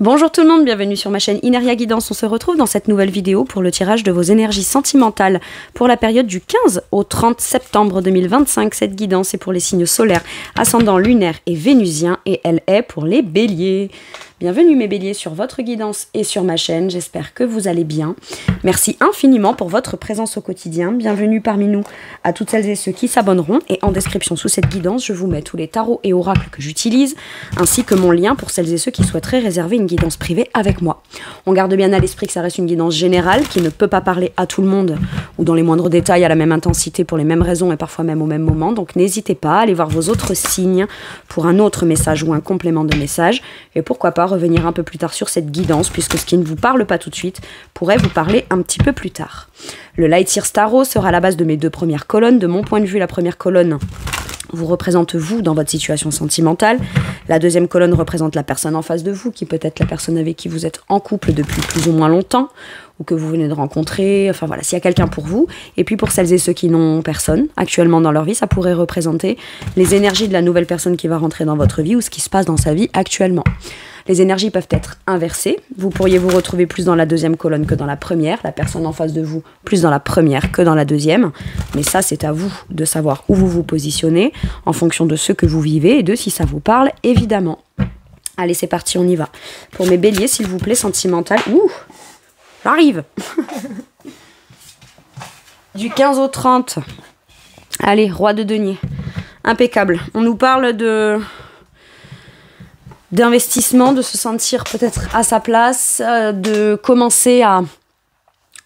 Bonjour tout le monde, bienvenue sur ma chaîne Ineria Guidance. On se retrouve dans cette nouvelle vidéo pour le tirage de vos énergies sentimentales pour la période du 15 au 30 septembre 2025. Cette guidance est pour les signes solaires, ascendant lunaire et vénusien et elle est pour les béliers. Bienvenue mes béliers sur votre guidance et sur ma chaîne, j'espère que vous allez bien. Merci infiniment pour votre présence au quotidien. Bienvenue parmi nous à toutes celles et ceux qui s'abonneront. Et en description sous cette guidance, je vous mets tous les tarots et oracles que j'utilise, ainsi que mon lien pour celles et ceux qui souhaiteraient réserver une guidance privée avec moi. On garde bien à l'esprit que ça reste une guidance générale qui ne peut pas parler à tout le monde ou dans les moindres détails à la même intensité pour les mêmes raisons et parfois même au même moment. Donc n'hésitez pas à aller voir vos autres signes pour un autre message ou un complément de message. Et pourquoi pas revenir un peu plus tard sur cette guidance, puisque ce qui ne vous parle pas tout de suite pourrait vous parler un petit peu plus tard. Le Light Year Tarot sera la base de mes deux premières colonnes. De mon point de vue, la première colonne vous représente vous dans votre situation sentimentale. La deuxième colonne représente la personne en face de vous, qui peut être la personne avec qui vous êtes en couple depuis plus ou moins longtemps, ou que vous venez de rencontrer, enfin voilà, s'il y a quelqu'un pour vous. Et puis pour celles et ceux qui n'ont personne actuellement dans leur vie, ça pourrait représenter les énergies de la nouvelle personne qui va rentrer dans votre vie ou ce qui se passe dans sa vie actuellement. Les énergies peuvent être inversées. Vous pourriez vous retrouver plus dans la deuxième colonne que dans la première. La personne en face de vous, plus dans la première que dans la deuxième. Mais ça, c'est à vous de savoir où vous vous positionnez en fonction de ce que vous vivez et de si ça vous parle, évidemment. Allez, c'est parti, on y va. Pour mes béliers, s'il vous plaît, sentimental. Ouh, j'arrive. Du 15 au 30. Allez, roi de denier. Impeccable. On nous parle d'investissement, de se sentir peut-être à sa place, de commencer à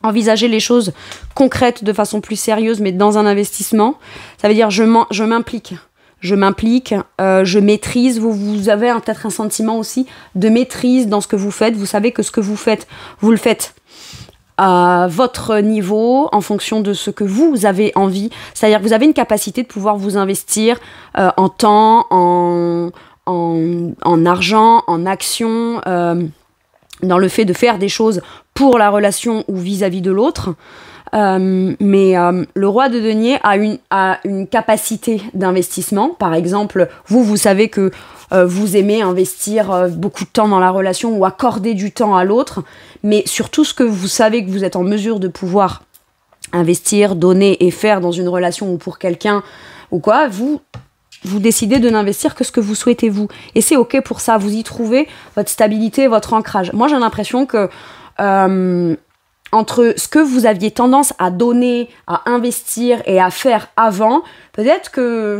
envisager les choses concrètes de façon plus sérieuse, mais dans un investissement. Ça veut dire je m'implique, je maîtrise. Vous avez peut-être un sentiment aussi de maîtrise dans ce que vous faites. Vous savez que ce que vous faites, vous le faites à votre niveau, en fonction de ce que vous avez envie. C'est-à-dire que vous avez une capacité de pouvoir vous investir en temps, en argent, en action, dans le fait de faire des choses pour la relation ou vis-à-vis de l'autre. Mais le roi de denier a une capacité d'investissement. Par exemple, vous savez que vous aimez investir beaucoup de temps dans la relation ou accorder du temps à l'autre, mais surtout ce que vous savez que vous êtes en mesure de pouvoir investir, donner et faire dans une relation ou pour quelqu'un ou quoi, vous décidez de n'investir que ce que vous souhaitez vous. Et c'est ok pour ça, vous y trouvez votre stabilité, votre ancrage. Moi j'ai l'impression que entre ce que vous aviez tendance à donner, à investir et à faire avant, peut-être que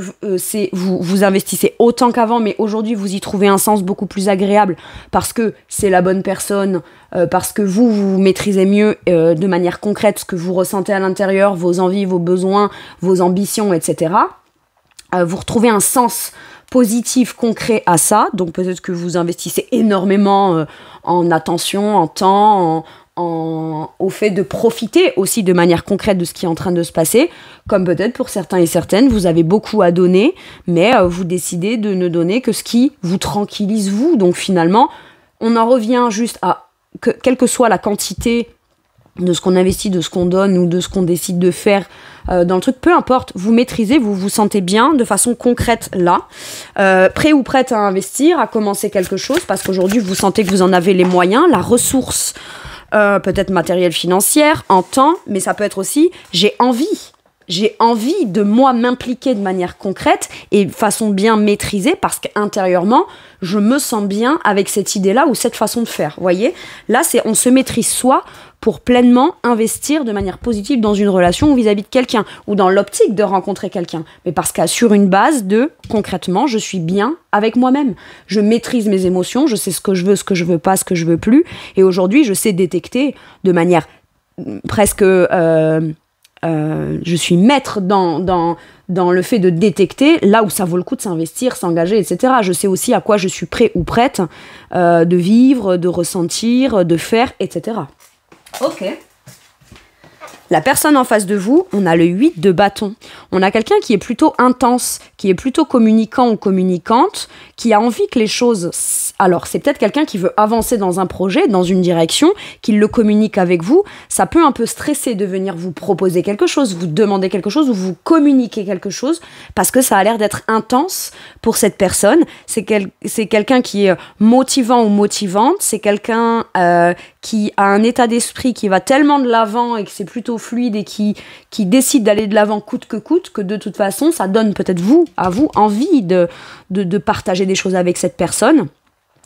vous investissez autant qu'avant, mais aujourd'hui vous y trouvez un sens beaucoup plus agréable parce que c'est la bonne personne, parce que vous maîtrisez mieux de manière concrète ce que vous ressentez à l'intérieur, vos envies, vos besoins, vos ambitions, etc. Vous retrouvez un sens positif, concret à ça. Donc peut-être que vous investissez énormément en attention, en temps, au fait de profiter aussi de manière concrète de ce qui est en train de se passer. Comme peut-être pour certains et certaines, vous avez beaucoup à donner, mais vous décidez de ne donner que ce qui vous tranquillise vous. Donc finalement, on en revient juste à, quelle que soit la quantité de ce qu'on investit, de ce qu'on donne ou de ce qu'on décide de faire dans le truc, peu importe, vous maîtrisez, vous vous sentez bien de façon concrète là, prêt ou prête à investir, à commencer quelque chose, parce qu'aujourd'hui vous sentez que vous en avez les moyens, la ressource peut-être matérielle, financière, en temps, mais ça peut être aussi j'ai envie de moi m'impliquer de manière concrète et de façon bien maîtrisée parce qu'intérieurement, je me sens bien avec cette idée-là ou cette façon de faire. Vous voyez ? Là, on se maîtrise soi pour pleinement investir de manière positive dans une relation ou vis-à-vis de quelqu'un ou dans l'optique de rencontrer quelqu'un. Mais parce que sur une base de, concrètement, je suis bien avec moi-même. Je maîtrise mes émotions, je sais ce que je veux pas, ce que je veux plus. Et aujourd'hui, je sais détecter de manière presque... je suis maître dans le fait de détecter là où ça vaut le coup de s'investir, s'engager, etc. Je sais aussi à quoi je suis prêt ou prête de vivre, de ressentir, de faire, etc. Ok. La personne en face de vous, on a le 8 de bâton. On a quelqu'un qui est plutôt intense, qui est plutôt communicant ou communicante, qui a envie que les choses... Alors, c'est peut-être quelqu'un qui veut avancer dans un projet, dans une direction, qu'il le communique avec vous. Ça peut un peu stresser de venir vous proposer quelque chose, vous demander quelque chose ou vous communiquer quelque chose, parce que ça a l'air d'être intense pour cette personne. C'est quelqu'un qui est motivant ou motivante. C'est quelqu'un qui a un état d'esprit qui va tellement de l'avant et que c'est plutôt fluide et qui décide d'aller de l'avant coûte que de toute façon, ça donne peut-être à vous envie de partager des choses avec cette personne.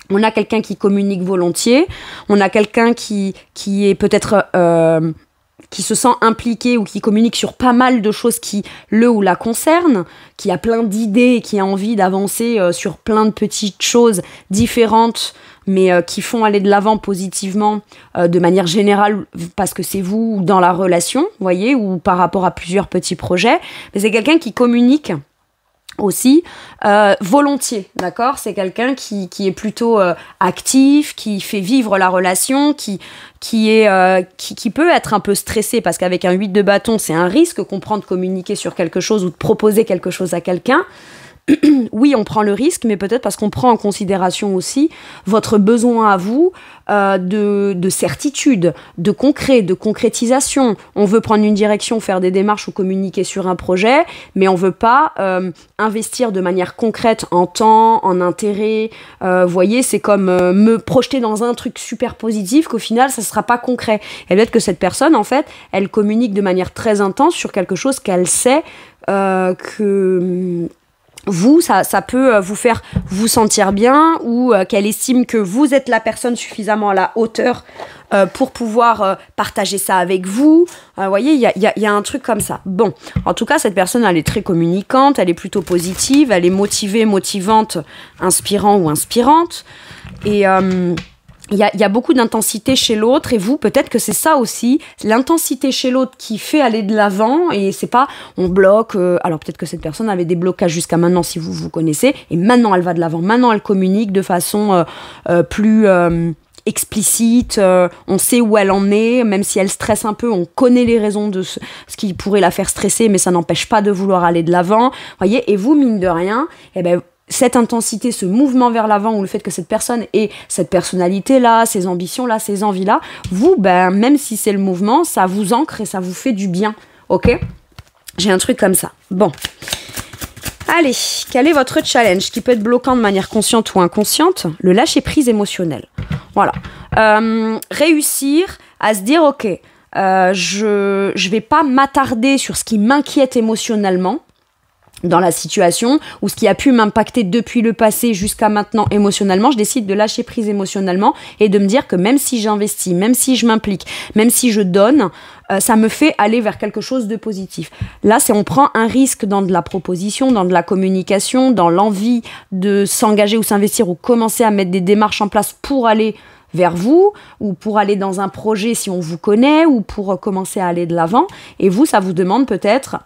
On a quelqu'un qui communique volontiers, on a quelqu'un qui est peut-être... qui se sent impliqué ou qui communique sur pas mal de choses qui le ou la concernent, qui a plein d'idées et qui a envie d'avancer sur plein de petites choses différentes, mais qui font aller de l'avant positivement de manière générale parce que c'est vous dans la relation, voyez, ou par rapport à plusieurs petits projets. Mais c'est quelqu'un qui communique aussi volontiers, d'accord? C'est quelqu'un qui est plutôt actif, qui fait vivre la relation, qui peut être un peu stressé parce qu'avec un 8 de bâton, c'est un risque qu'on prend de communiquer sur quelque chose ou de proposer quelque chose à quelqu'un. Oui, on prend le risque, mais peut-être parce qu'on prend en considération aussi votre besoin à vous de certitude, de concret, de concrétisation. On veut prendre une direction, faire des démarches ou communiquer sur un projet, mais on veut pas investir de manière concrète en temps, en intérêt. Voyez, c'est comme me projeter dans un truc super positif qu'au final, ça sera pas concret. Et peut-être que cette personne, en fait, elle communique de manière très intense sur quelque chose qu'elle sait que... vous, ça peut vous faire vous sentir bien ou qu'elle estime que vous êtes la personne suffisamment à la hauteur pour pouvoir partager ça avec vous. Vous voyez, il y a un truc comme ça. Bon, en tout cas, cette personne, elle est très communicante, elle est plutôt positive, elle est motivée, motivante, inspirant ou inspirante. Et... il y a beaucoup d'intensité chez l'autre et vous, peut-être que c'est ça aussi, l'intensité chez l'autre qui fait aller de l'avant et c'est pas, on bloque, alors peut-être que cette personne avait des blocages jusqu'à maintenant si vous connaissez et maintenant elle va de l'avant, maintenant elle communique de façon plus explicite, on sait où elle en est, même si elle stresse un peu, on connaît les raisons de ce qui pourrait la faire stresser mais ça n'empêche pas de vouloir aller de l'avant, voyez, et vous, mine de rien, eh ben, cette intensité, ce mouvement vers l'avant ou le fait que cette personne ait cette personnalité-là, ces ambitions-là, ces envies-là, vous, ben, même si c'est le mouvement, ça vous ancre et ça vous fait du bien, ok? J'ai un truc comme ça. Bon. Allez, quel est votre challenge qui peut être bloquant de manière consciente ou inconsciente? Le lâcher-prise émotionnel. Voilà. Réussir à se dire, ok, je vais pas m'attarder sur ce qui m'inquiète émotionnellement, dans la situation ou ce qui a pu m'impacter depuis le passé jusqu'à maintenant émotionnellement, je décide de lâcher prise émotionnellement et de me dire que même si j'investis, même si je m'implique, même si je donne, ça me fait aller vers quelque chose de positif. Là, on prend un risque dans de la proposition, dans de la communication, dans l'envie de s'engager ou s'investir ou commencer à mettre des démarches en place pour aller vers vous ou pour aller dans un projet si on vous connaît ou pour commencer à aller de l'avant. Et vous, ça vous demande peut-être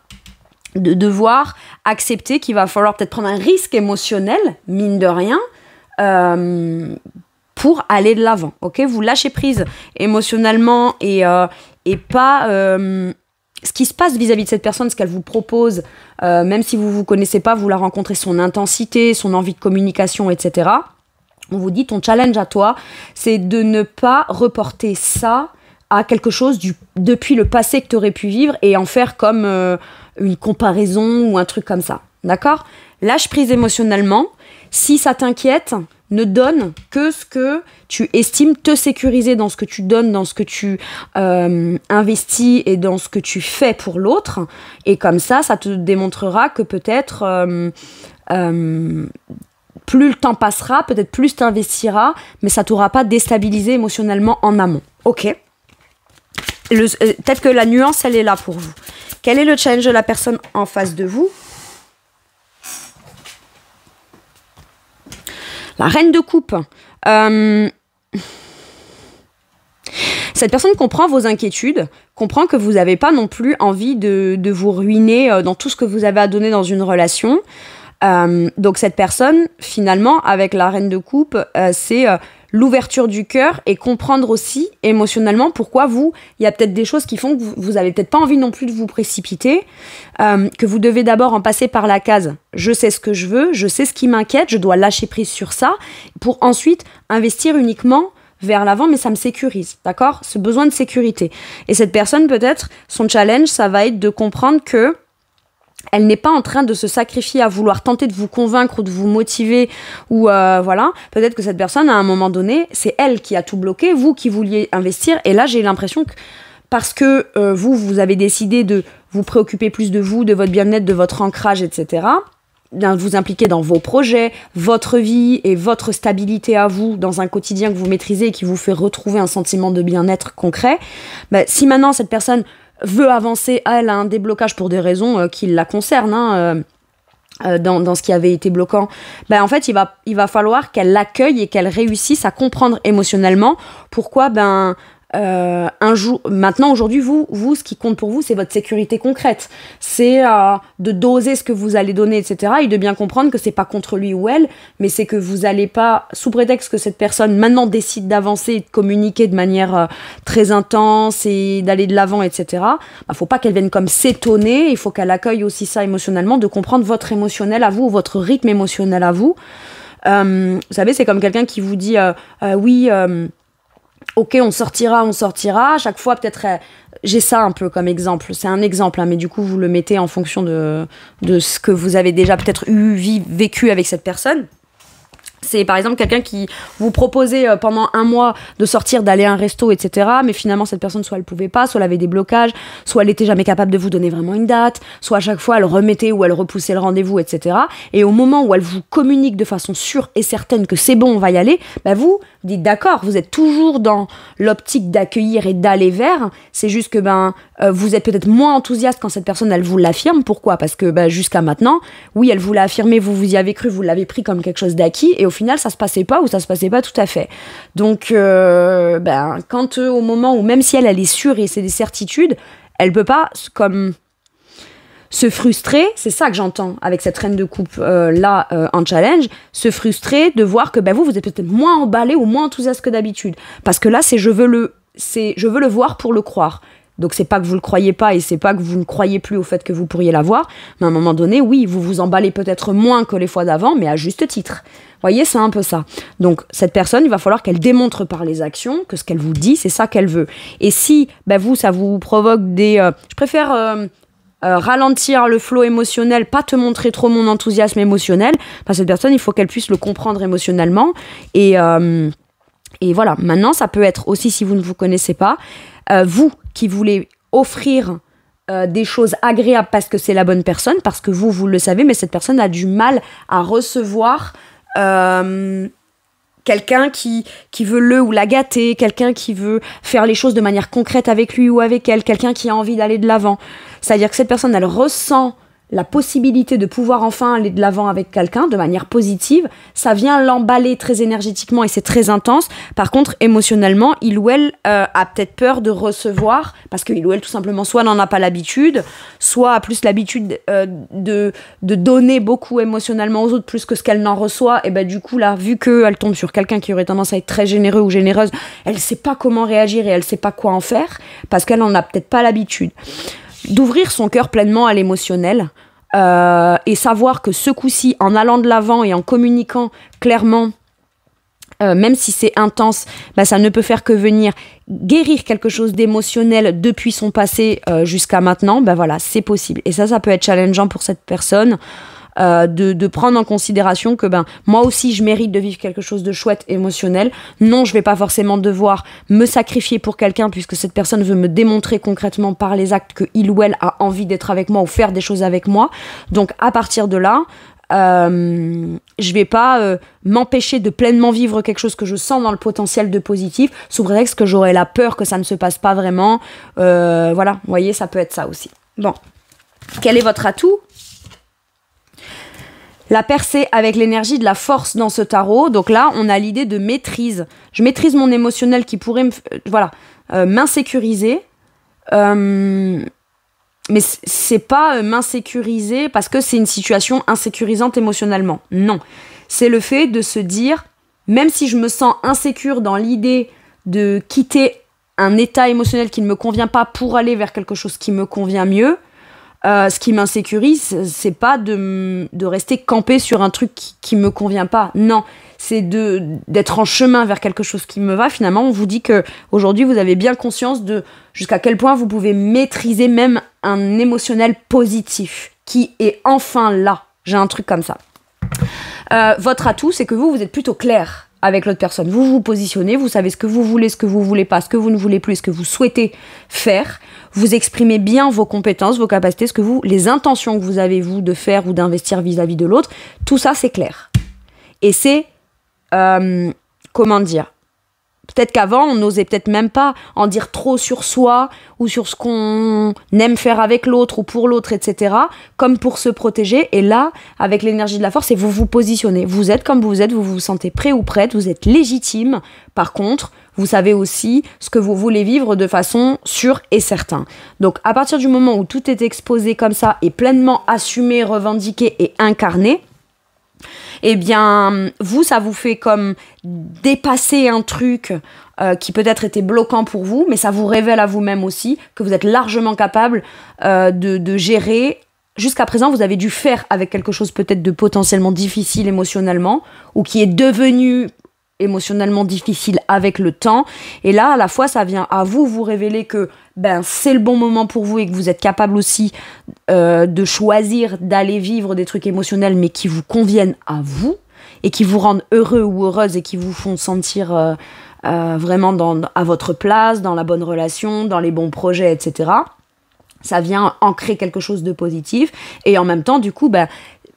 de devoir accepter qu'il va falloir peut-être prendre un risque émotionnel, mine de rien, pour aller de l'avant. Ok, vous lâchez prise émotionnellement et pas ce qui se passe vis-à-vis de cette personne, ce qu'elle vous propose, même si vous connaissez pas, vous la rencontrez, son intensité, son envie de communication, etc. On vous dit, ton challenge à toi, c'est de ne pas reporter ça à quelque chose depuis le passé que tu aurais pu vivre et en faire comme une comparaison ou un truc comme ça. D'accord? Lâche prise émotionnellement. Si ça t'inquiète, ne donne que ce que tu estimes te sécuriser dans ce que tu donnes, dans ce que tu investis et dans ce que tu fais pour l'autre. Et comme ça te démontrera que peut-être plus le temps passera, peut-être plus t'investiras, mais ça t'aura pas déstabilisé émotionnellement en amont. Ok? Peut-être que la nuance, elle est là pour vous. Quel est le challenge de la personne en face de vous? La reine de coupe. Cette personne comprend vos inquiétudes, comprend que vous n'avez pas non plus envie de vous ruiner dans tout ce que vous avez à donner dans une relation. Donc cette personne, finalement, avec la reine de coupe, c'est l'ouverture du cœur et comprendre aussi émotionnellement pourquoi il y a peut-être des choses qui font que vous avez peut-être pas envie non plus de vous précipiter, que vous devez d'abord en passer par la case « je sais ce que je veux, je sais ce qui m'inquiète, je dois lâcher prise sur ça » pour ensuite investir uniquement vers l'avant, mais ça me sécurise, d'accord ? Ce besoin de sécurité. Et cette personne, peut-être, son challenge, ça va être de comprendre que elle n'est pas en train de se sacrifier à vouloir tenter de vous convaincre ou de vous motiver ou voilà. Peut-être que cette personne, à un moment donné, c'est elle qui a tout bloqué, vous qui vouliez investir. Et là, j'ai l'impression que parce que vous avez décidé de vous préoccuper plus de vous, de votre bien-être, de votre ancrage, etc., de vous impliquer dans vos projets, votre vie et votre stabilité à vous dans un quotidien que vous maîtrisez et qui vous fait retrouver un sentiment de bien-être concret, bah, si maintenant cette personne veut avancer, elle a un déblocage pour des raisons qui la concernent, dans ce qui avait été bloquant, ben en fait il va falloir qu'elle l'accueille et qu'elle réussisse à comprendre émotionnellement pourquoi maintenant aujourd'hui vous ce qui compte pour vous c'est votre sécurité concrète, c'est de doser ce que vous allez donner, etc., et de bien comprendre que c'est pas contre lui ou elle, mais c'est que vous allez pas, sous prétexte que cette personne maintenant décide d'avancer et de communiquer de manière très intense et d'aller de l'avant, etc., faut pas qu'elle vienne comme s'étonner, il faut qu'elle accueille aussi ça émotionnellement, de comprendre votre émotionnel à vous, votre rythme émotionnel à vous. Vous savez, c'est comme quelqu'un qui vous dit ok, on sortira. À chaque fois, peut-être, j'ai ça un peu comme exemple. C'est un exemple, hein, mais du coup, vous le mettez en fonction de ce que vous avez déjà peut-être vécu avec cette personne. C'est par exemple quelqu'un qui vous proposait pendant un mois de sortir, d'aller à un resto, etc. Mais finalement, cette personne, soit elle pouvait pas, soit elle avait des blocages, soit elle était jamais capable de vous donner vraiment une date, soit à chaque fois elle remettait ou elle repoussait le rendez-vous, etc. Et au moment où elle vous communique de façon sûre et certaine que c'est bon, on va y aller, vous dites d'accord, vous êtes toujours dans l'optique d'accueillir et d'aller vers. C'est juste que vous êtes peut-être moins enthousiaste quand cette personne, elle vous l'affirme. Pourquoi ? Parce que jusqu'à maintenant, oui, elle vous l'a affirmé, vous y avez cru, vous l'avez pris comme quelque chose d'acquis, et au final, ça se passait pas ou ça se passait pas tout à fait. Donc, quand au moment où, même si elle est sûre et c'est des certitudes, elle peut pas comme se frustrer, c'est ça que j'entends avec cette reine de coupe en challenge, se frustrer de voir que vous êtes peut-être moins emballé ou moins enthousiaste que d'habitude. Parce que là, c'est je veux le voir pour le croire. Donc c'est pas que vous le croyez pas et c'est pas que vous ne croyez plus au fait que vous pourriez l'avoir, mais à un moment donné, oui, vous vous emballez peut-être moins que les fois d'avant, mais à juste titre. Vous voyez, c'est un peu ça. Donc cette personne, il va falloir qu'elle démontre par les actions que ce qu'elle vous dit, c'est ça qu'elle veut. Et si vous, ça vous provoque je préfère ralentir le flot émotionnel, pas te montrer trop mon enthousiasme émotionnel, cette personne, il faut qu'elle puisse le comprendre émotionnellement. Et voilà, maintenant, ça peut être aussi, si vous ne vous connaissez pas, vous qui voulez offrir des choses agréables parce que c'est la bonne personne, parce que vous le savez, mais cette personne a du mal à recevoir quelqu'un qui veut le ou la gâter, quelqu'un qui veut faire les choses de manière concrète avec lui ou avec elle, quelqu'un qui a envie d'aller de l'avant. C'est-à-dire que cette personne, elle ressent la possibilité de pouvoir enfin aller de l'avant avec quelqu'un de manière positive, ça vient l'emballer très énergétiquement et c'est très intense. Par contre, émotionnellement, il ou elle a peut-être peur de recevoir, parce qu'il ou elle, tout simplement, soit n'en a pas l'habitude, soit a plus l'habitude de donner beaucoup émotionnellement aux autres, plus que ce qu'elle n'en reçoit. Et du coup, là, vu qu'elle tombe sur quelqu'un qui aurait tendance à être très généreux ou généreuse, elle sait pas comment réagir et elle sait pas quoi en faire, parce qu'elle n'en a peut-être pas l'habitude. D'ouvrir son cœur pleinement à l'émotionnel et savoir que ce coup-ci, en allant de l'avant et en communiquant clairement, même si c'est intense, ça ne peut faire que venir guérir quelque chose d'émotionnel depuis son passé jusqu'à maintenant, voilà, c'est possible. Et ça peut être challengeant pour cette personne. De prendre en considération que moi aussi je mérite de vivre quelque chose de chouette émotionnel. Non, je vais pas forcément devoir me sacrifier pour quelqu'un puisque cette personne veut me démontrer concrètement par les actes que il ou elle a envie d'être avec moi ou faire des choses avec moi. Donc à partir de là, je vais pas m'empêcher de pleinement vivre quelque chose que je sens dans le potentiel de positif sous prétexte que j'aurais la peur que ça ne se passe pas vraiment. Voilà, vous voyez, ça peut être ça aussi. Bon, quel est votre atout ? La percée avec l'énergie de la force dans ce tarot. Donc là, on a l'idée de maîtrise. Je maîtrise mon émotionnel qui pourrait m'insécuriser. mais c'est pas m'insécuriser parce que c'est une situation insécurisante émotionnellement. Non. C'est le fait de se dire, même si je me sens insécure dans l'idée de quitter un état émotionnel qui ne me convient pas pour aller vers quelque chose qui me convient mieux, ce qui m'insécurise, c'est pas de rester campé sur un truc qui me convient pas. Non, c'est d'être en chemin vers quelque chose qui me va. Finalement, on vous dit que aujourd'hui, vous avez bien conscience de jusqu'à quel point vous pouvez maîtriser même un émotionnel positif qui est enfin là. J'ai un truc comme ça. Votre atout, c'est que vous êtes plutôt clair avec l'autre personne. Vous vous positionnez, vous savez ce que vous voulez, ce que vous voulez pas, ce que vous ne voulez plus, ce que vous souhaitez faire. Vous exprimez bien vos compétences, vos capacités, les intentions que vous avez, vous, de faire ou d'investir vis-à-vis de l'autre. Tout ça, c'est clair. Et c'est, comment dire, peut-être qu'avant, on n'osait peut-être même pas en dire trop sur soi ou sur ce qu'on aime faire avec l'autre ou pour l'autre, etc. Comme pour se protéger. Et là, avec l'énergie de la force, et vous vous positionnez. Vous êtes comme vous êtes, vous vous sentez prêt ou prête, vous êtes légitime. Par contre, vous savez aussi ce que vous voulez vivre de façon sûre et certaine. Donc, à partir du moment où tout est exposé comme ça et pleinement assumé, revendiqué et incarné, eh bien, vous, ça vous fait comme dépasser un truc qui peut-être était bloquant pour vous, mais ça vous révèle à vous-même aussi que vous êtes largement capable de gérer. Jusqu'à présent, vous avez dû faire avec quelque chose peut-être de potentiellement difficile émotionnellement, ou qui est devenu émotionnellement difficile avec le temps. Et là, à la fois, ça vient à vous révéler que c'est le bon moment pour vous et que vous êtes capable aussi de choisir d'aller vivre des trucs émotionnels mais qui vous conviennent à vous et qui vous rendent heureux ou heureuse et qui vous font sentir vraiment à votre place, dans la bonne relation, dans les bons projets, etc. Ça vient ancrer quelque chose de positif et en même temps, du coup,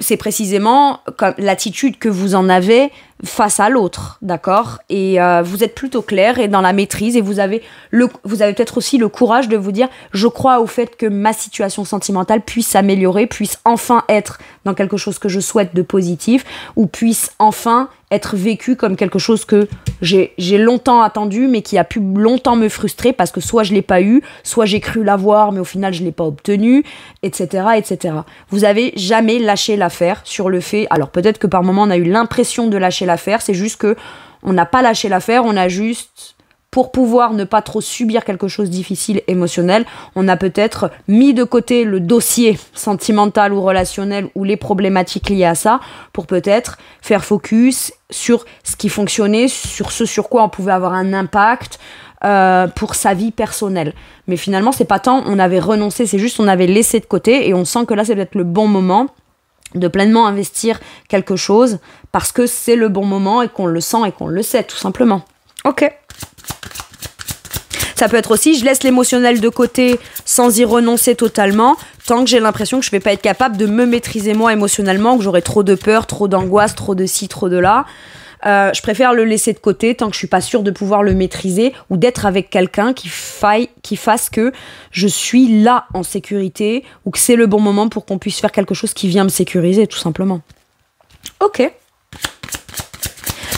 c'est précisément comme l'attitude que vous en avez face à l'autre, d'accord ? Et vous êtes plutôt clair et dans la maîtrise et vous avez peut-être aussi le courage de vous dire je crois au fait que ma situation sentimentale puisse s'améliorer, puisse enfin être dans quelque chose que je souhaite de positif ou puisse enfin être vécu comme quelque chose que j'ai longtemps attendu mais qui a pu longtemps me frustrer parce que soit je l'ai pas eu, soit j'ai cru l'avoir mais au final je l'ai pas obtenu, etc., etc. Vous avez jamais lâché l'affaire sur le fait, alors peut-être que par moment on a eu l'impression de lâcher l'affaire, c'est juste que on n'a pas lâché l'affaire, on a juste, pour pouvoir ne pas trop subir quelque chose de difficile émotionnel, on a peut-être mis de côté le dossier sentimental ou relationnel ou les problématiques liées à ça pour peut-être faire focus sur ce qui fonctionnait, sur ce sur quoi on pouvait avoir un impact pour sa vie personnelle. Mais finalement, c'est pas tant on avait renoncé, c'est juste on avait laissé de côté et on sent que là, c'est peut-être le bon moment de pleinement investir quelque chose parce que c'est le bon moment et qu'on le sent et qu'on le sait, tout simplement. Ok. Ça peut être aussi, je laisse l'émotionnel de côté sans y renoncer totalement, tant que j'ai l'impression que je vais pas être capable de me maîtriser moi émotionnellement, que j'aurai trop de peur, trop d'angoisse, trop de ci, trop de là. Je préfère le laisser de côté tant que je suis pas sûre de pouvoir le maîtriser ou d'être avec quelqu'un qui fasse que je suis là en sécurité ou que c'est le bon moment pour qu'on puisse faire quelque chose qui vient me sécuriser, tout simplement. Ok.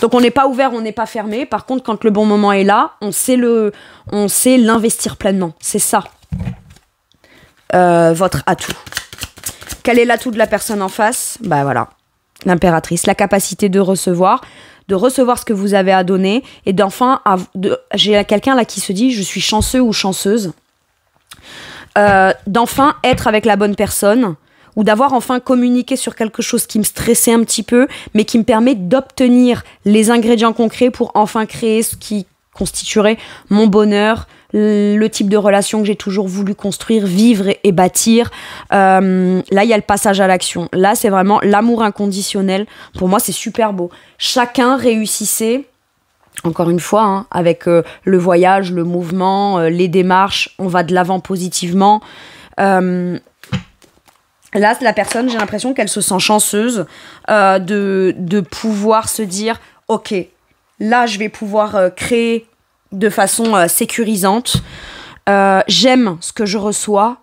Donc on n'est pas ouvert, on n'est pas fermé. Par contre, quand le bon moment est là, on sait l'investir pleinement. C'est ça, votre atout. Quel est l'atout de la personne en face ? Voilà, l'impératrice, la capacité de recevoir ce que vous avez à donner et j'ai quelqu'un là qui se dit je suis chanceux ou chanceuse d'enfin être avec la bonne personne ou d'avoir enfin communiqué sur quelque chose qui me stressait un petit peu mais qui me permet d'obtenir les ingrédients concrets pour enfin créer ce qui constituerait mon bonheur, le type de relation que j'ai toujours voulu construire, vivre et bâtir. Là, il y a le passage à l'action. Là, c'est vraiment l'amour inconditionnel. Pour moi, c'est super beau. Chacun réussissait, encore une fois, avec le voyage, le mouvement, les démarches, on va de l'avant positivement. Là, la personne, j'ai l'impression qu'elle se sent chanceuse de pouvoir se dire « Ok, là, je vais pouvoir créer de façon sécurisante. J'aime ce que je reçois.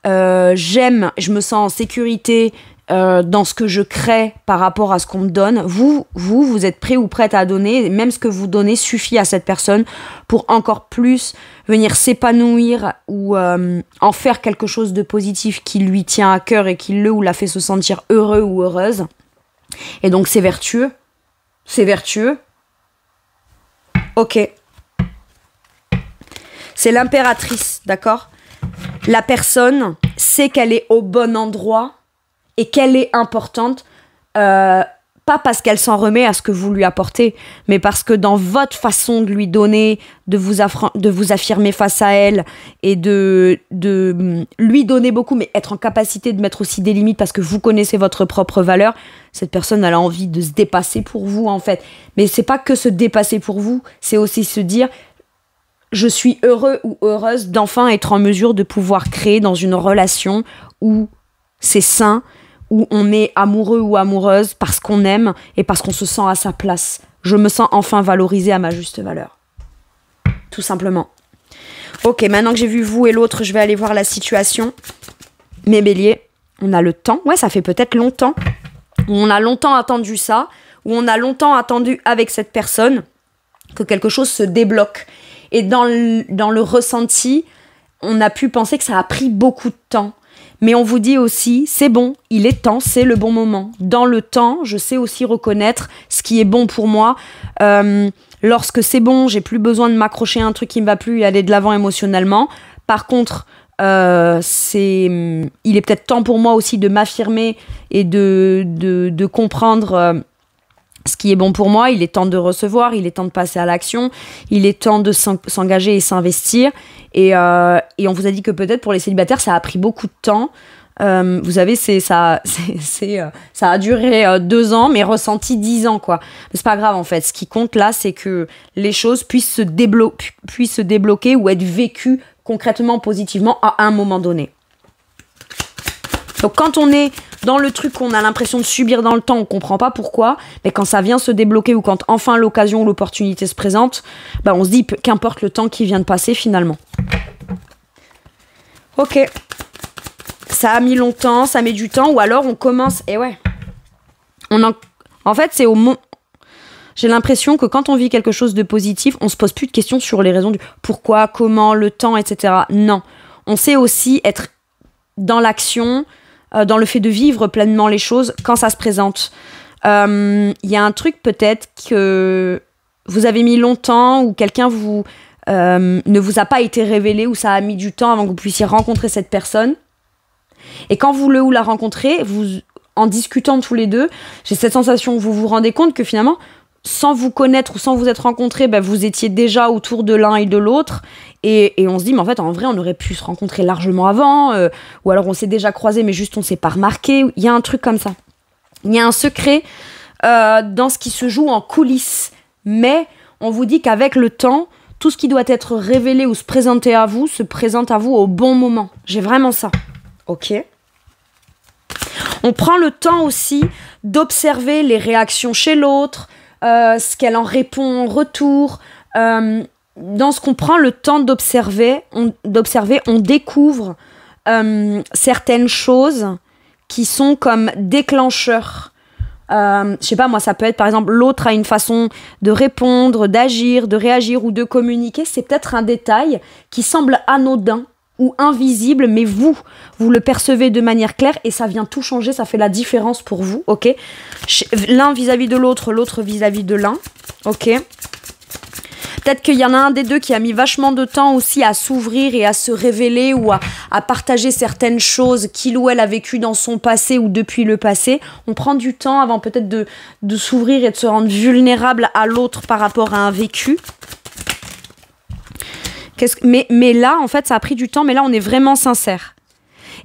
Je me sens en sécurité dans ce que je crée par rapport à ce qu'on me donne. Vous êtes prêt ou prête à donner. Même ce que vous donnez suffit à cette personne pour encore plus venir s'épanouir ou en faire quelque chose de positif qui lui tient à cœur et qui le ou la fait se sentir heureux ou heureuse. Et donc c'est vertueux. C'est vertueux. Ok. C'est l'impératrice, d'accord ? La personne sait qu'elle est au bon endroit et qu'elle est importante, pas parce qu'elle s'en remet à ce que vous lui apportez, mais parce que dans votre façon de lui donner, de vous affirmer face à elle et de lui donner beaucoup, mais être en capacité de mettre aussi des limites parce que vous connaissez votre propre valeur, cette personne elle a envie de se dépasser pour vous en fait. Mais c'est pas que se dépasser pour vous, c'est aussi se dire je suis heureux ou heureuse d'enfin être en mesure de pouvoir créer dans une relation où c'est sain, où on est amoureux ou amoureuse parce qu'on aime et parce qu'on se sent à sa place. Je me sens enfin valorisée à ma juste valeur. Tout simplement. Ok, maintenant que j'ai vu vous et l'autre, je vais aller voir la situation. Mes béliers, on a le temps. Ouais, ça fait peut-être longtemps. Où on a longtemps attendu ça. Où on a longtemps attendu avec cette personne que quelque chose se débloque. Et dans le ressenti, on a pu penser que ça a pris beaucoup de temps. Mais on vous dit aussi, c'est bon, il est temps, c'est le bon moment. Dans le temps, je sais aussi reconnaître ce qui est bon pour moi. Lorsque c'est bon, j'ai plus besoin de m'accrocher à un truc qui me va plus et aller de l'avant émotionnellement. Par contre, il est peut-être temps pour moi aussi de m'affirmer et de comprendre ce qui est bon pour moi. Il est temps de recevoir, il est temps de passer à l'action, il est temps de s'engager et s'investir. Et on vous a dit que peut-être pour les célibataires, ça a pris beaucoup de temps. Vous savez, ça a duré 2 ans, mais ressenti 10 ans, quoi. Mais c'est pas grave, en fait. Ce qui compte là, c'est que les choses puissent se débloquer ou être vécues concrètement, positivement, à un moment donné. Donc quand on est dans le truc qu'on a l'impression de subir dans le temps, on comprend pas pourquoi, mais quand ça vient se débloquer ou quand enfin l'occasion ou l'opportunité se présente, bah on se dit qu'importe le temps qui vient de passer finalement. Ok. Ça a mis longtemps, ça met du temps, ou alors on commence, et ouais. En fait, c'est au moment... J'ai l'impression que quand on vit quelque chose de positif, on se pose plus de questions sur les raisons du pourquoi, comment, le temps, etc. Non. On sait aussi être dans l'action, dans le fait de vivre pleinement les choses quand ça se présente. Il y a un truc peut-être que vous avez mis longtemps ou quelqu'un ne vous a pas été révélé ou ça a mis du temps avant que vous puissiez rencontrer cette personne. Et quand vous la rencontrez, en discutant tous les deux, j'ai cette sensation que vous vous rendez compte que finalement, sans vous connaître ou sans vous être rencontrés, vous étiez déjà autour de l'un et de l'autre. Et on se dit, mais en fait, en vrai, on aurait pu se rencontrer largement avant. Ou alors, on s'est déjà croisés, mais juste, on ne s'est pas remarqué. Il y a un truc comme ça. Il y a un secret dans ce qui se joue en coulisses. Mais on vous dit qu'avec le temps, tout ce qui doit être révélé ou se présenter à vous, se présente à vous au bon moment. J'ai vraiment ça. Ok. On prend le temps aussi d'observer les réactions chez l'autre, ce qu'elle en répond en retour. Dans ce qu'on prend le temps d'observer, on découvre certaines choses qui sont comme déclencheurs. Je sais pas, moi, ça peut être, par exemple, l'autre a une façon de répondre, d'agir, de réagir ou de communiquer. C'est peut-être un détail qui semble anodin ou invisible, mais vous le percevez de manière claire et ça vient tout changer, ça fait la différence pour vous, ok ? L'un vis-à-vis de l'autre, l'autre vis-à-vis de l'un, ok ? Peut-être qu'il y en a un des deux qui a mis vachement de temps aussi à s'ouvrir et à se révéler ou à partager certaines choses qu'il ou elle a vécues dans son passé ou depuis le passé. On prend du temps avant peut-être de s'ouvrir et de se rendre vulnérable à l'autre par rapport à un vécu. Mais là, en fait, ça a pris du temps, mais là, on est vraiment sincère.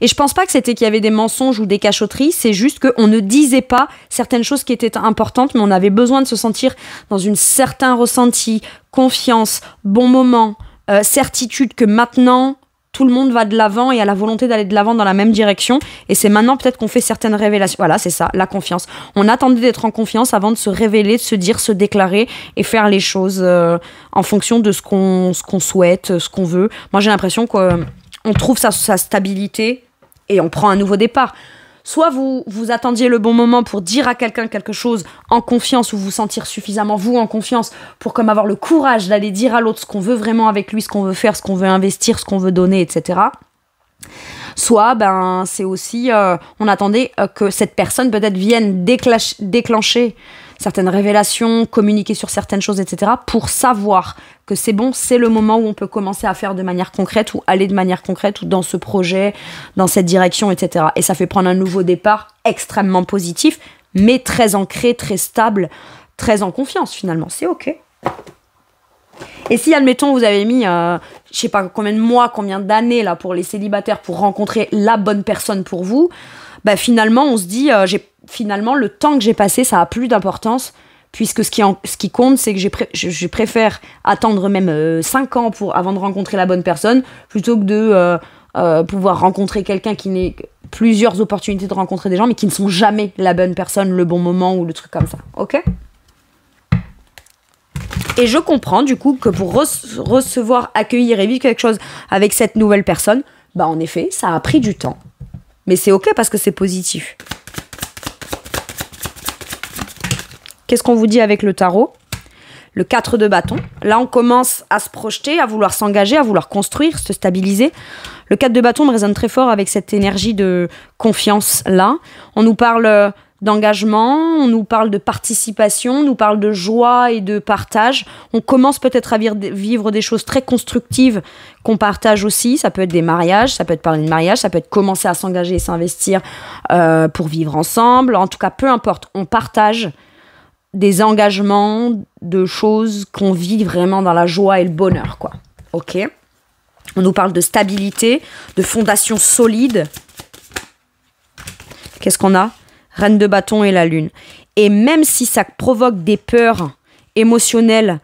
Et je pense pas que c'était qu'il y avait des mensonges ou des cachotteries, c'est juste qu'on ne disait pas certaines choses qui étaient importantes, mais on avait besoin de se sentir dans une certain ressenti, confiance, bon moment, certitude que maintenant, tout le monde va de l'avant et a la volonté d'aller de l'avant dans la même direction. Et c'est maintenant peut-être qu'on fait certaines révélations. Voilà, c'est ça, la confiance. On attendait d'être en confiance avant de se révéler, de se dire, se déclarer et faire les choses en fonction de ce qu'on souhaite, ce qu'on veut. Moi, j'ai l'impression qu'on trouve sa stabilité et on prend un nouveau départ. soit vous attendiez le bon moment pour dire à quelqu'un quelque chose en confiance, ou vous sentir suffisamment vous en confiance pour comme avoir le courage d'aller dire à l'autre ce qu'on veut vraiment avec lui, ce qu'on veut faire, ce qu'on veut investir, ce qu'on veut donner, etc. Soit, c'est aussi, on attendait que cette personne peut-être vienne déclencher certaines révélations, communiquer sur certaines choses, etc. pour savoir que c'est bon, c'est le moment où on peut commencer à faire de manière concrète ou aller de manière concrète ou dans ce projet, dans cette direction, etc. Et ça fait prendre un nouveau départ extrêmement positif, mais très ancré, très stable, très en confiance finalement. C'est OK. Et si, admettons, vous avez mis, je sais pas combien de mois, combien d'années là pour les célibataires pour rencontrer la bonne personne pour vous, finalement, on se dit, finalement, le temps que j'ai passé, ça a plus d'importance, puisque ce qui compte, c'est que je préfère attendre même 5 ans avant de rencontrer la bonne personne, plutôt que de pouvoir rencontrer quelqu'un qui n'ait plusieurs opportunités de rencontrer des gens, mais qui ne sont jamais la bonne personne, le bon moment ou le truc comme ça. OK ? Et je comprends du coup que pour recevoir, accueillir et vivre quelque chose avec cette nouvelle personne, en effet, ça a pris du temps. Mais c'est OK parce que c'est positif. Qu'est-ce qu'on vous dit avec le tarot ? Le 4 de bâton. Là, on commence à se projeter, à vouloir s'engager, à vouloir construire, se stabiliser. Le 4 de bâton me résonne très fort avec cette énergie de confiance-là. On nous parle d'engagement, on nous parle de participation, on nous parle de joie et de partage. On commence peut-être à vivre des choses très constructives qu'on partage aussi. Ça peut être des mariages, ça peut être parler de mariage, ça peut être commencer à s'engager et s'investir pour vivre ensemble. En tout cas, peu importe, on partage des engagements, de choses qu'on vit vraiment dans la joie et le bonheur, quoi. OK ? On nous parle de stabilité, de fondation solide. Qu'est-ce qu'on a ? Reine de bâton et la lune. Et même si ça provoque des peurs émotionnelles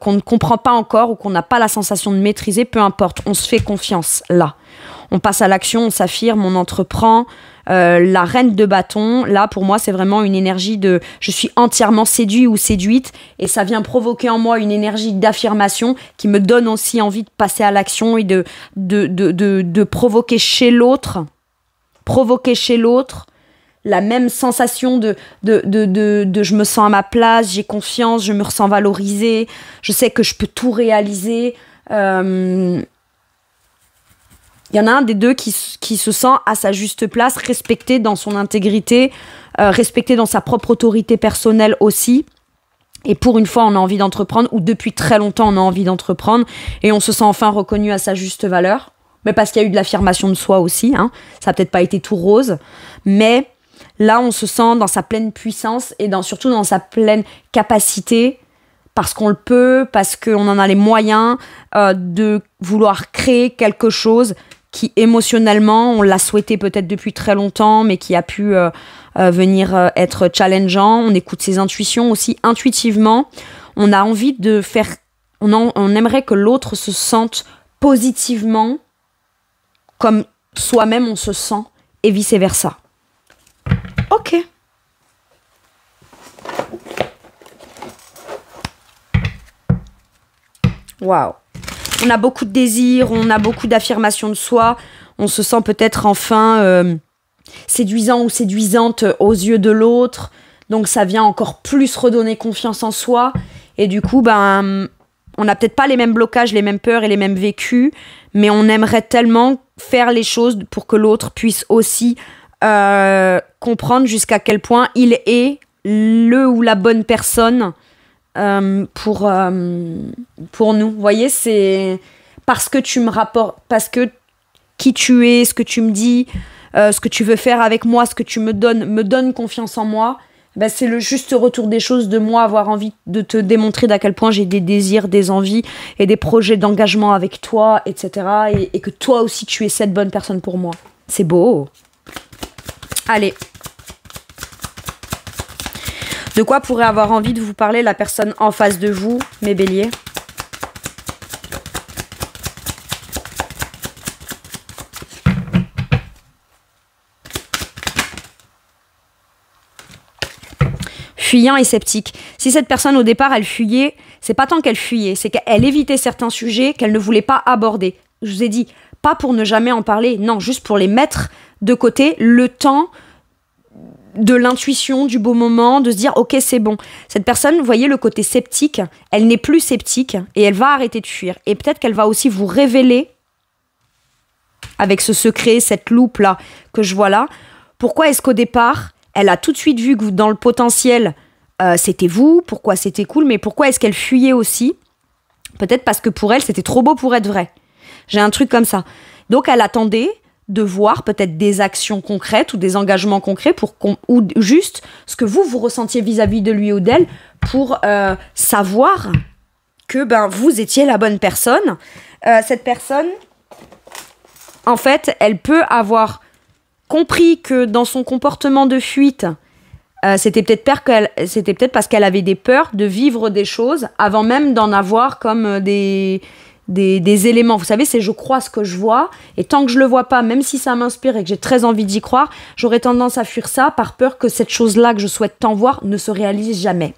qu'on ne comprend pas encore ou qu'on n'a pas la sensation de maîtriser, peu importe, on se fait confiance là. On passe à l'action, on s'affirme, on entreprend. La reine de bâton, là pour moi c'est vraiment une énergie de je suis entièrement séduit ou séduite, et ça vient provoquer en moi une énergie d'affirmation qui me donne aussi envie de passer à l'action et de provoquer chez l'autre la même sensation de je me sens à ma place, j'ai confiance, je me ressens valorisée, je sais que je peux tout réaliser. Il y en a un des deux qui se sent à sa juste place, respecté dans son intégrité, respecté dans sa propre autorité personnelle aussi. Et pour une fois, on a envie d'entreprendre, ou depuis très longtemps, on a envie d'entreprendre, et on se sent enfin reconnu à sa juste valeur. Mais parce qu'il y a eu de l'affirmation de soi aussi, hein. Ça n'a peut-être pas été tout rose, mais là, on se sent dans sa pleine puissance et surtout dans sa pleine capacité, parce qu'on le peut, parce qu'on en a les moyens de vouloir créer quelque chose qui émotionnellement, on l'a souhaité peut-être depuis très longtemps, mais qui a pu venir être challengeant. On écoute ses intuitions aussi intuitivement. On a envie de faire... On aimerait que l'autre se sente positivement comme soi-même on se sent, et vice-versa. OK. Waouh. On a beaucoup de désirs, on a beaucoup d'affirmations de soi, on se sent peut-être enfin séduisant ou séduisante aux yeux de l'autre, donc ça vient encore plus redonner confiance en soi, et du coup, on n'a peut-être pas les mêmes blocages, les mêmes peurs et les mêmes vécus, mais on aimerait tellement faire les choses pour que l'autre puisse aussi comprendre jusqu'à quel point il est le ou la bonne personne pour nous. Vous voyez, c'est parce que tu me rapportes, parce que qui tu es, ce que tu me dis, ce que tu veux faire avec moi, ce que tu me donne confiance en moi. C'est le juste retour des choses de moi, avoir envie de te démontrer d'à quel point j'ai des désirs, des envies et des projets d'engagement avec toi, etc. Et que toi aussi tu es cette bonne personne pour moi. C'est beau. Allez. De quoi pourrait avoir envie de vous parler la personne en face de vous, mes béliers ? Fuyant et sceptique. Si cette personne au départ elle fuyait, c'est pas tant qu'elle fuyait, c'est qu'elle évitait certains sujets qu'elle ne voulait pas aborder. Je vous ai dit, pas pour ne jamais en parler, non, juste pour les mettre de côté le temps de l'intuition, du beau moment, de se dire ok c'est bon. Cette personne, vous voyez le côté sceptique, elle n'est plus sceptique et elle va arrêter de fuir. Et peut-être qu'elle va aussi vous révéler, avec ce secret, cette loupe là que je vois là, pourquoi est-ce qu'au départ, elle a tout de suite vu que dans le potentiel, c'était vous, pourquoi c'était cool, mais pourquoi est-ce qu'elle fuyait aussi? Peut-être parce que pour elle, c'était trop beau pour être vrai. J'ai un truc comme ça. Donc elle attendait de voir peut-être des actions concrètes ou des engagements concrets ou juste ce que vous ressentiez vis-à-vis de lui ou d'elle pour savoir que vous étiez la bonne personne. Cette personne, en fait, elle peut avoir compris que dans son comportement de fuite, c'était peut-être parce qu'elle avait des peurs de vivre des choses avant même d'en avoir comme des éléments. Vous savez, c'est je crois ce que je vois, et tant que je le vois pas, même si ça m'inspire et que j'ai très envie d'y croire, j'aurais tendance à fuir ça par peur que cette chose-là que je souhaite tant voir ne se réalise jamais.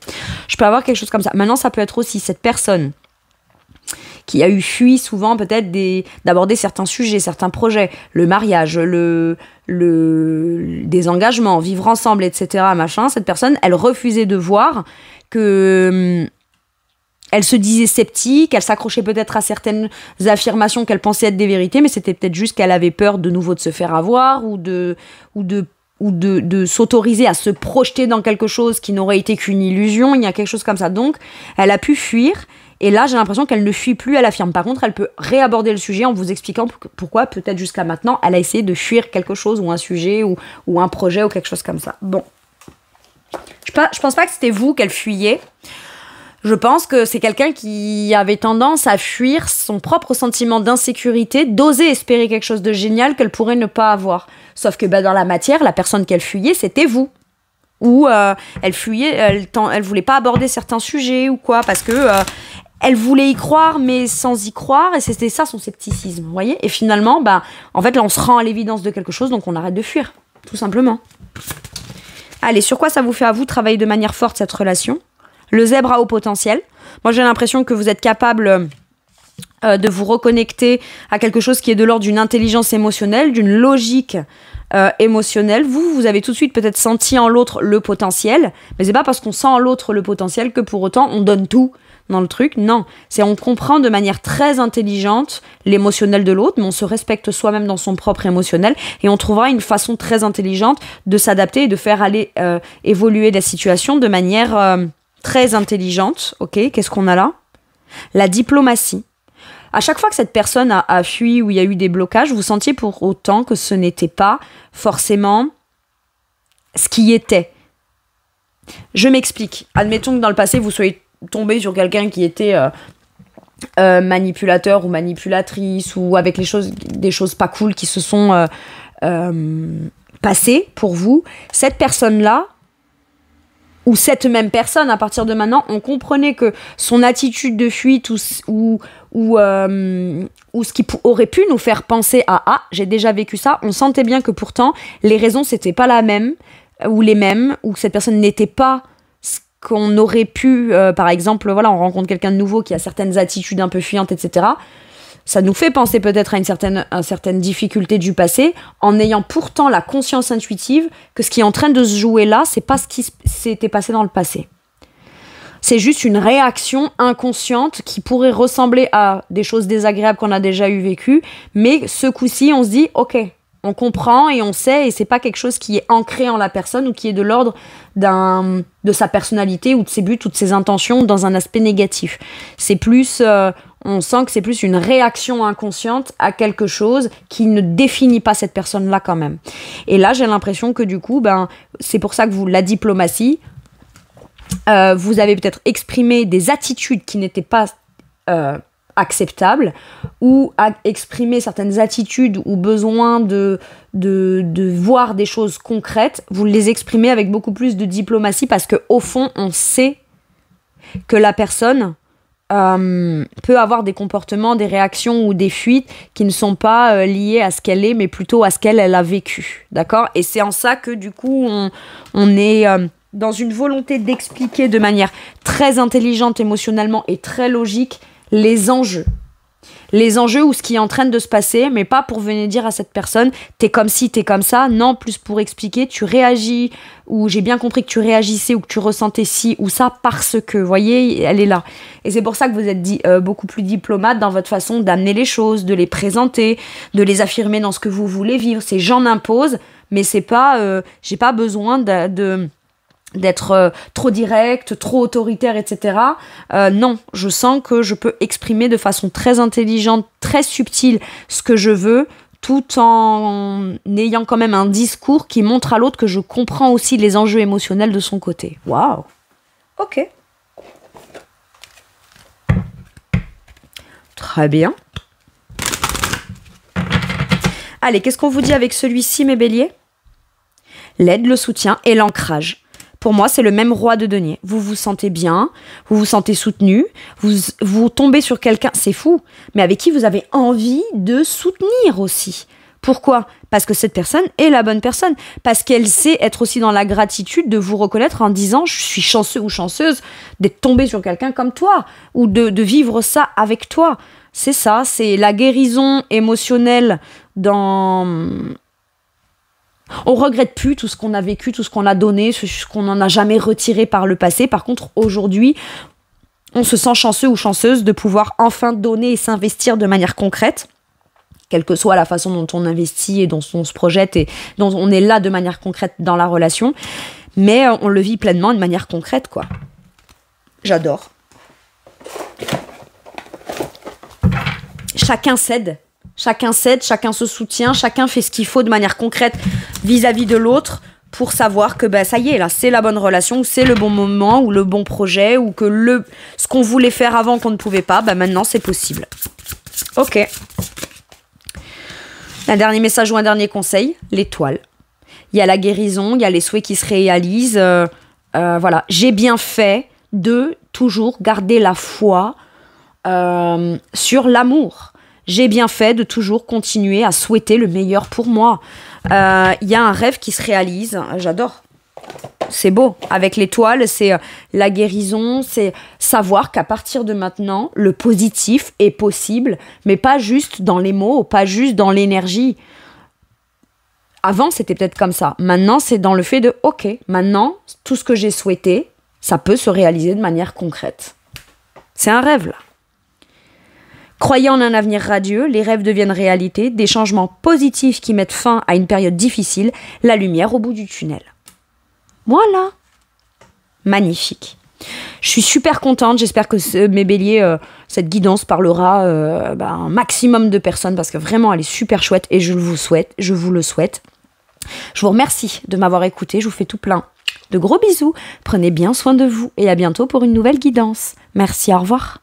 Je peux avoir quelque chose comme ça. Maintenant, ça peut être aussi cette personne qui a eu fui souvent peut-être d'aborder certains sujets, certains projets, le mariage, des engagements, vivre ensemble, etc. Machin. Cette personne, elle refusait de voir que elle se disait sceptique, elle s'accrochait peut-être à certaines affirmations qu'elle pensait être des vérités, mais c'était peut-être juste qu'elle avait peur de nouveau de se faire avoir ou de s'autoriser à se projeter dans quelque chose qui n'aurait été qu'une illusion. Il y a quelque chose comme ça. Donc, elle a pu fuir. Et là, j'ai l'impression qu'elle ne fuit plus, elle affirme. Par contre, elle peut réaborder le sujet en vous expliquant pourquoi, peut-être jusqu'à maintenant, elle a essayé de fuir quelque chose ou un sujet ou un projet ou quelque chose comme ça. Bon. Je pense pas que c'était vous qu'elle fuyait. Je pense que c'est quelqu'un qui avait tendance à fuir son propre sentiment d'insécurité, d'oser espérer quelque chose de génial qu'elle pourrait ne pas avoir. Sauf que dans la matière, la personne qu'elle fuyait, c'était vous. Ou elle fuyait, elle voulait pas aborder certains sujets ou quoi, parce que elle voulait y croire, mais sans y croire, et c'était ça son scepticisme, vous voyez. Et finalement, en fait, là, on se rend à l'évidence de quelque chose, donc on arrête de fuir, tout simplement. Allez, sur quoi ça vous fait à vous travailler de manière forte cette relation? Le zèbre à haut potentiel. Moi, j'ai l'impression que vous êtes capable de vous reconnecter à quelque chose qui est de l'ordre d'une intelligence émotionnelle, d'une logique émotionnelle. Vous avez tout de suite peut-être senti en l'autre le potentiel, mais c'est pas parce qu'on sent en l'autre le potentiel que pour autant on donne tout dans le truc. Non, c'est on comprend de manière très intelligente l'émotionnel de l'autre, mais on se respecte soi-même dans son propre émotionnel et on trouvera une façon très intelligente de s'adapter et de faire aller évoluer la situation de manière très intelligente. Ok, qu'est-ce qu'on a là? La diplomatie. À chaque fois que cette personne a fui ou il y a eu des blocages, vous sentiez pour autant que ce n'était pas forcément ce qui était. Je m'explique. Admettons que dans le passé, vous soyez tombé sur quelqu'un qui était manipulateur ou manipulatrice ou avec des choses pas cool qui se sont passées pour vous. Cette personne-là, ou cette même personne, à partir de maintenant, on comprenait que son attitude de fuite ou ce qui aurait pu nous faire penser à « Ah, j'ai déjà vécu ça », on sentait bien que pourtant, les raisons, c'était pas la même, ou les mêmes, ou que cette personne n'était pas ce qu'on aurait pu... par exemple, voilà, on rencontre quelqu'un de nouveau qui a certaines attitudes un peu fuyantes, etc. Ça nous fait penser peut-être à une certaine difficulté du passé, en ayant pourtant la conscience intuitive que ce qui est en train de se jouer là, c'est pas ce qui s'était passé dans le passé. C'est juste une réaction inconsciente qui pourrait ressembler à des choses désagréables qu'on a déjà vécues, mais ce coup-ci, on se dit « Ok, on comprend et on sait, et c'est pas quelque chose qui est ancré en la personne ou qui est de l'ordre de sa personnalité ou de ses buts ou de ses intentions dans un aspect négatif. » C'est plus... on sent que c'est plus une réaction inconsciente à quelque chose qui ne définit pas cette personne-là quand même. Et là, j'ai l'impression que du coup, c'est pour ça que la diplomatie, vous avez peut-être exprimé des attitudes qui n'étaient pas acceptables ou exprimé certaines attitudes ou besoin de voir des choses concrètes. Vous les exprimez avec beaucoup plus de diplomatie parce qu'au fond, on sait que la personne... peut avoir des comportements, des réactions ou des fuites qui ne sont pas liées à ce qu'elle est, mais plutôt à ce qu'elle a vécu. D'accord ? Et c'est en ça que du coup, on est dans une volonté d'expliquer de manière très intelligente émotionnellement et très logique les enjeux. les enjeux ou ce qui est en train de se passer, mais pas pour venir dire à cette personne t'es comme ci, t'es comme ça. Non, plus pour expliquer tu réagis, ou j'ai bien compris que tu réagissais ou que tu ressentais ci ou ça parce que, vous voyez, elle est là. Et c'est pour ça que vous êtes beaucoup plus diplomate dans votre façon d'amener les choses, de les présenter, de les affirmer dans ce que vous voulez vivre. C'est j'en impose, mais c'est pas j'ai pas besoin d'être trop direct, trop autoritaire, etc. Non, je sens que je peux exprimer de façon très intelligente, très subtile ce que je veux, tout en ayant quand même un discours qui montre à l'autre que je comprends aussi les enjeux émotionnels de son côté. Waouh. Ok. Très bien. Allez, qu'est-ce qu'on vous dit avec celui-ci, mes béliers? L'aide, le soutien et l'ancrage. Pour moi, c'est le même roi de denier. Vous vous sentez bien, vous vous sentez soutenu, vous tombez sur quelqu'un, c'est fou, mais avec qui vous avez envie de soutenir aussi. Pourquoi? Parce que cette personne est la bonne personne. Parce qu'elle sait être aussi dans la gratitude de vous reconnaître en disant « je suis chanceux ou chanceuse d'être tombé sur quelqu'un comme toi » ou de vivre ça avec toi. C'est ça, c'est la guérison émotionnelle dans... On regrette plus tout ce qu'on a vécu, tout ce qu'on a donné, ce qu'on n'en a jamais retiré par le passé. Par contre, aujourd'hui, on se sent chanceux ou chanceuse de pouvoir enfin donner et s'investir de manière concrète, quelle que soit la façon dont on investit et dont on se projette et dont on est là de manière concrète dans la relation. Mais on le vit pleinement de manière concrète, quoi. J'adore. Chacun cède. Chacun cède, chacun se soutient, chacun fait ce qu'il faut de manière concrète vis-à-vis de l'autre pour savoir que ça y est, là, c'est la bonne relation, ou c'est le bon moment, ou le bon projet, ou que ce qu'on voulait faire avant qu'on ne pouvait pas, maintenant c'est possible. Ok. Un dernier message ou un dernier conseil, l'étoile. Il y a la guérison, il y a les souhaits qui se réalisent. Voilà, j'ai bien fait de toujours garder la foi sur l'amour. J'ai bien fait de toujours continuer à souhaiter le meilleur pour moi. Il y a un rêve qui se réalise. J'adore. C'est beau. Avec l'étoile, c'est la guérison. C'est savoir qu'à partir de maintenant, le positif est possible, mais pas juste dans les mots, pas juste dans l'énergie. Avant, c'était peut-être comme ça. Maintenant, c'est dans le fait de « Ok, maintenant, tout ce que j'ai souhaité, ça peut se réaliser de manière concrète. » C'est un rêve, là. Croyez en un avenir radieux, les rêves deviennent réalité, des changements positifs qui mettent fin à une période difficile, la lumière au bout du tunnel. Voilà. Magnifique. Je suis super contente, j'espère que mes béliers, cette guidance parlera à un maximum de personnes parce que vraiment elle est super chouette et je vous le souhaite. Je vous remercie de m'avoir écouté, je vous fais tout plein de gros bisous, prenez bien soin de vous et à bientôt pour une nouvelle guidance. Merci, au revoir.